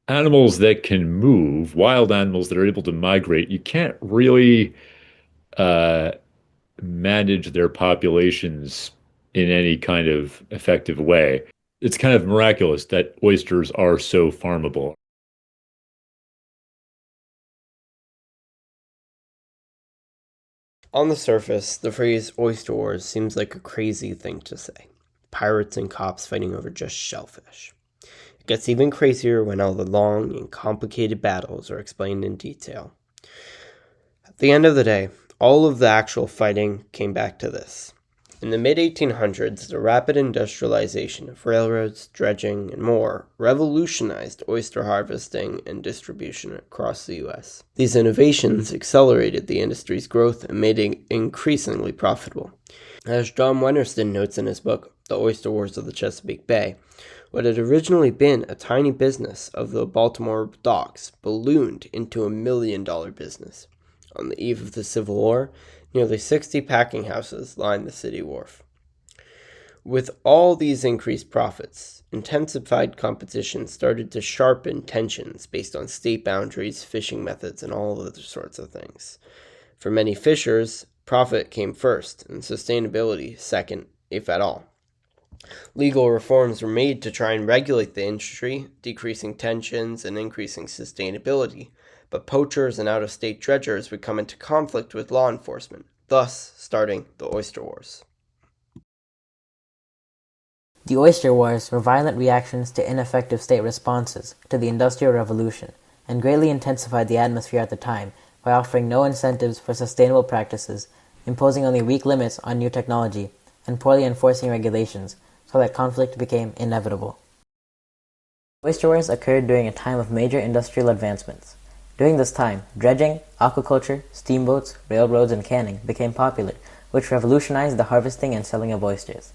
Animals that can move, wild animals that are able to migrate, you can't really uh, manage their populations in any kind of effective way. It's kind of miraculous that oysters are so farmable. On the surface, the phrase oyster wars seems like a crazy thing to say. Pirates and cops fighting over just shellfish. It gets even crazier when all the long and complicated battles are explained in detail. At the end of the day, all of the actual fighting came back to this. In the mid 1800s, the rapid industrialization of railroads, dredging, and more revolutionized oyster harvesting and distribution across the U.S. These innovations accelerated the industry's growth and made it increasingly profitable. As John Wennerston notes in his book, The Oyster Wars of the Chesapeake Bay, what had originally been a tiny business of the Baltimore docks ballooned into $1 million business. On the eve of the Civil War, nearly 60 packing houses lined the city wharf. With all these increased profits, intensified competition started to sharpen tensions based on state boundaries, fishing methods, and all other sorts of things. For many fishers, profit came first and sustainability second, if at all. Legal reforms were made to try and regulate the industry, decreasing tensions and increasing sustainability, but poachers and out of state dredgers would come into conflict with law enforcement, thus starting the Oyster Wars. The Oyster Wars were violent reactions to ineffective state responses to the Industrial Revolution, and greatly intensified the atmosphere at the time by offering no incentives for sustainable practices, imposing only weak limits on new technology, and poorly enforcing regulations, so that conflict became inevitable. Oyster wars occurred during a time of major industrial advancements. During this time, dredging, aquaculture, steamboats, railroads, and canning became popular, which revolutionized the harvesting and selling of oysters.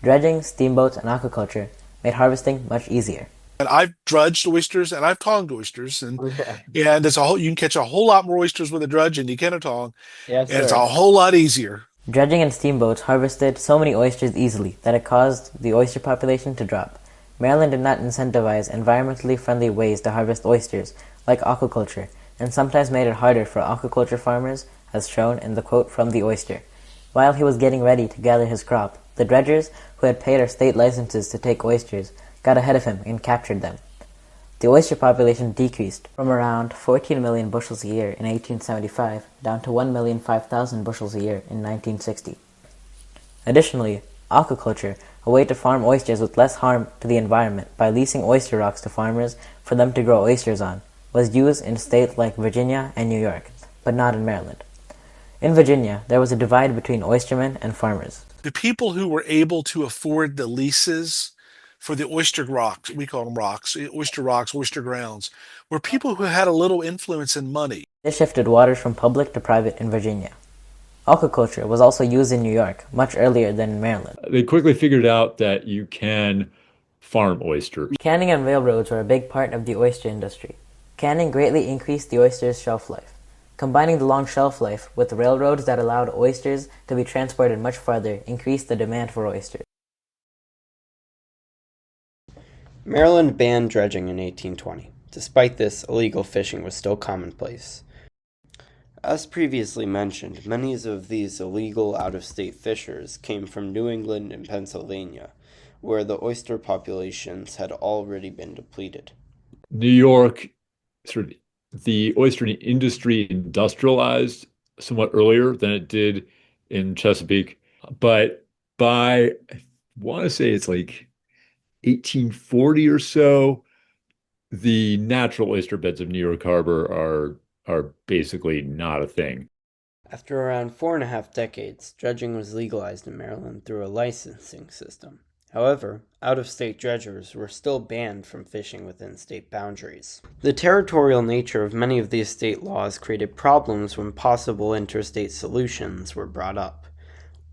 Dredging, steamboats, and aquaculture made harvesting much easier. And I've drudged oysters and I've tonged oysters, and Okay. it's a whole you can catch a whole lot more oysters with a drudge than you can a tong, Yes, and it's a sir. whole lot easier. Dredging and steamboats harvested so many oysters easily that it caused the oyster population to drop. Maryland did not incentivize environmentally friendly ways to harvest oysters, like aquaculture, and sometimes made it harder for aquaculture farmers, as shown in the quote from The Oyster. While he was getting ready to gather his crop, the dredgers, who had paid our state licenses to take oysters, got ahead of him and captured them. The oyster population decreased from around 14 million bushels a year in 1875 down to 1,005,000 bushels a year in 1960. Additionally, aquaculture, a way to farm oysters with less harm to the environment by leasing oyster rocks to farmers for them to grow oysters on, was used in states like Virginia and New York, but not in Maryland. In Virginia, there was a divide between oystermen and farmers. The people who were able to afford the leases for the oyster rocks, we call them rocks, oyster grounds, were people who had a little influence and money. This shifted waters from public to private in Virginia. Aquaculture was also used in New York much earlier than in Maryland. They quickly figured out that you can farm oysters. Canning and railroads were a big part of the oyster industry. Canning greatly increased the oyster's shelf life. Combining the long shelf life with railroads that allowed oysters to be transported much farther increased the demand for oysters. Maryland banned dredging in 1820. Despite this, illegal fishing was still commonplace. As previously mentioned, many of these illegal out-of-state fishers came from New England and Pennsylvania, where the oyster populations had already been depleted. New York, sort of the oyster industry industrialized somewhat earlier than it did in Chesapeake, but by I want to say it's like 1840 or so, the natural oyster beds of New York Harbor are basically not a thing. After around 4.5 decades, dredging was legalized in Maryland through a licensing system. However, out-of-state dredgers were still banned from fishing within state boundaries. The territorial nature of many of these state laws created problems when possible interstate solutions were brought up.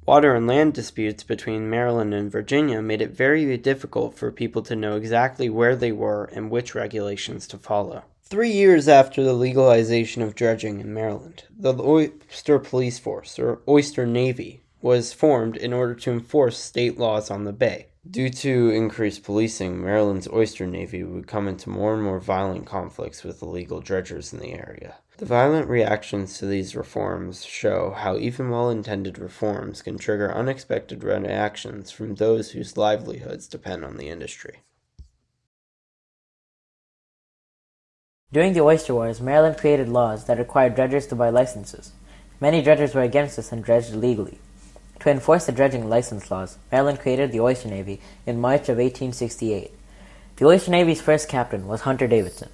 Water and land disputes between Maryland and Virginia made it very difficult for people to know exactly where they were and which regulations to follow. 3 years after the legalization of dredging in Maryland, the Oyster Police Force, or Oyster Navy, was formed in order to enforce state laws on the bay. Due to increased policing, Maryland's oyster navy would come into more and more violent conflicts with illegal dredgers in the area. The violent reactions to these reforms show how even well-intended reforms can trigger unexpected reactions from those whose livelihoods depend on the industry. During the Oyster Wars, Maryland created laws that required dredgers to buy licenses. Many dredgers were against this and dredged illegally. To enforce the dredging license laws, Maryland created the Oyster Navy in March of 1868. The Oyster Navy's first captain was Hunter Davidson.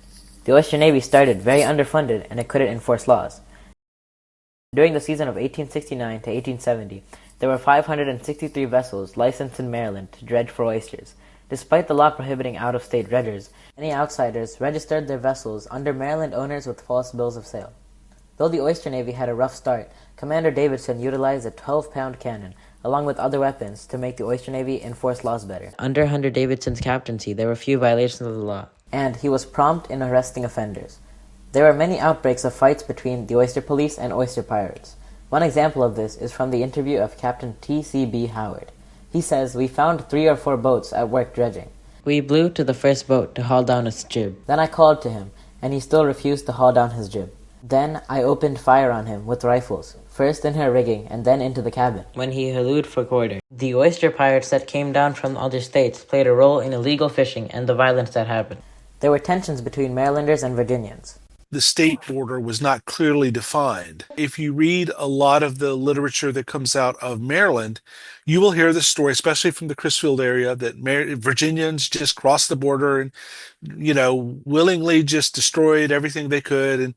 The Oyster Navy started very underfunded and it couldn't enforce laws. During the season of 1869 to 1870, there were 563 vessels licensed in Maryland to dredge for oysters. Despite the law prohibiting out-of-state dredgers, many outsiders registered their vessels under Maryland owners with false bills of sale. Though the Oyster Navy had a rough start, Commander Davidson utilized a 12-pound cannon, along with other weapons, to make the Oyster Navy enforce laws better. Under Hunter Davidson's captaincy, there were few violations of the law, and he was prompt in arresting offenders. There were many outbreaks of fights between the Oyster Police and Oyster Pirates. One example of this is from the interview of Captain T.C.B. Howard. He says, "We found 3 or 4 boats at work dredging. We blew to the first boat to haul down its jib. Then I called to him, and he still refused to haul down his jib. Then I opened fire on him with rifles, first in her rigging and then into the cabin, when he hallooed for quarter. The oyster pirates that came down from other states played a role in illegal fishing and the violence that happened." There were tensions between Marylanders and Virginians. The state border was not clearly defined. If you read a lot of the literature that comes out of Maryland, you will hear the story, especially from the Crisfield area, that Virginians just crossed the border and, willingly just destroyed everything they could. And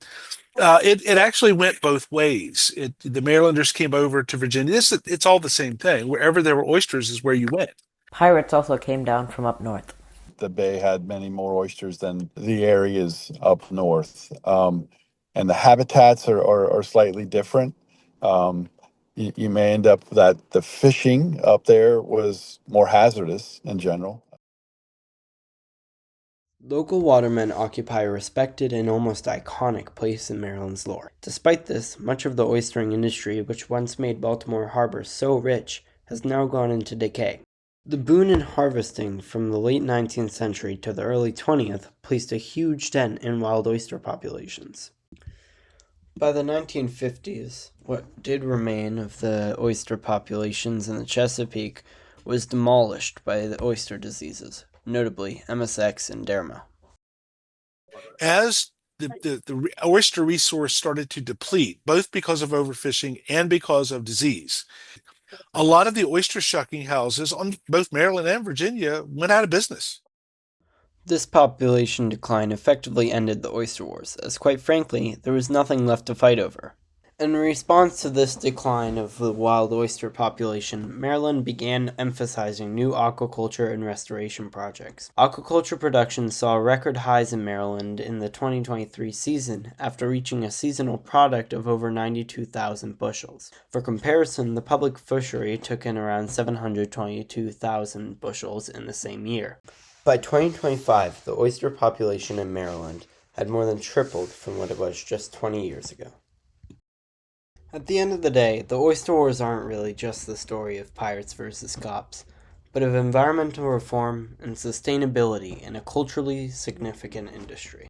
it actually went both ways. The Marylanders came over to Virginia. It's all the same thing. Wherever there were oysters is where you went. Pirates also came down from up north. The bay had many more oysters than the areas up north. And the habitats are slightly different. You may end up that the fishing up there was more hazardous in general. Local watermen occupy a respected and almost iconic place in Maryland's lore. Despite this, much of the oystering industry, which once made Baltimore Harbor so rich, has now gone into decay. The boom in harvesting from the late 19th century to the early 20th placed a huge dent in wild oyster populations. By the 1950s, what did remain of the oyster populations in the Chesapeake was demolished by the oyster diseases, notably MSX and Derma. As the oyster resource started to deplete, both because of overfishing and because of disease, a lot of the oyster shucking houses on both Maryland and Virginia went out of business. This population decline effectively ended the Oyster Wars, as quite frankly, there was nothing left to fight over. In response to this decline of the wild oyster population, Maryland began emphasizing new aquaculture and restoration projects. Aquaculture production saw record highs in Maryland in the 2023 season after reaching a seasonal product of over 92,000 bushels. For comparison, the public fishery took in around 722,000 bushels in the same year. By 2025, the oyster population in Maryland had more than tripled from what it was just 20 years ago. At the end of the day, the Oyster Wars aren't really just the story of pirates versus cops, but of environmental reform and sustainability in a culturally significant industry.